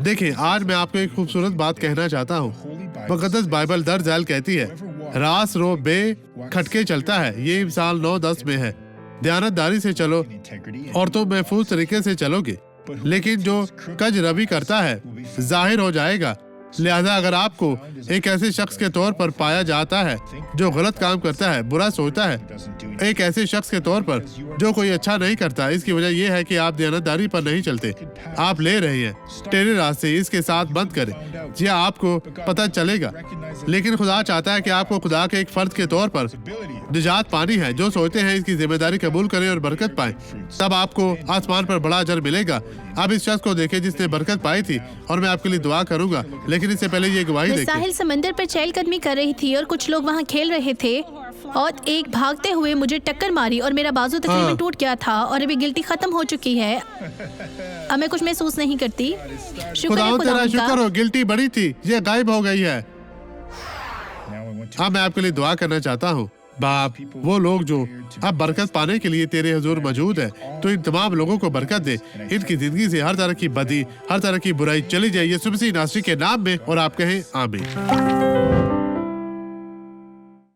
देखिए, आज मैं आपको एक खूबसूरत बात कहना चाहता हूँ। मुक़द्दस बाइबल दर झैल कहती है, रास रो बे खटके चलता है। ये मिसाल 9:10 में है। दयानतदारी से चलो और तुम महफूज तरीके से चलोगे, लेकिन जो कज रवि करता है जाहिर हो जाएगा। लिहाजा अगर आपको एक ऐसे शख्स के तौर पर पाया जाता है जो गलत काम करता है, बुरा सोचता है, एक ऐसे शख्स के तौर पर जो कोई अच्छा नहीं करता, इसकी वजह यह है कि आप दयानतदारी पर नहीं चलते, आप ले रहे हैं टेढ़े रास्ते। इसके साथ बंद करें। जी हाँ, आपको पता चलेगा, लेकिन खुदा चाहता है कि आपको खुदा के एक फर्द के तौर पर निजात पानी है। जो सोचते हैं इसकी जिम्मेदारी कबूल करें और बरकत पाएं, तब आपको आसमान पर बड़ा अजर मिलेगा। अब इस शख्स को देखें जिसने बरकत पाई थी, और मैं आपके लिए दुआ करूंगा, लेकिन इससे पहले ये गवाही मैं देखें। साहिल समंदर पर चहलकदमी कर रही थी और कुछ लोग वहाँ खेल रहे थे और एक भागते हुए मुझे टक्कर मारी और मेरा बाजू तकरीबन टूट गया था और अभी गिल्टी खत्म हो चुकी है। अब मैं कुछ महसूस नहीं करती। शुक्र है खुदा खुदा तेरा शुक्र का। हो, गिल्टी बड़ी थी, ये गायब हो गई है। अब मैं आपके लिए दुआ करना चाहता हूँ। बाप, वो लोग जो अब बरकत पाने के लिए तेरे हुजूर मौजूद है, तो इन तमाम लोगों को बरकत दे। इनकी जिंदगी से हर तरह की बदी, हर तरह की बुराई चली जाए यीशु मसीह नासरी के नाम में, और आप कहें आमीन।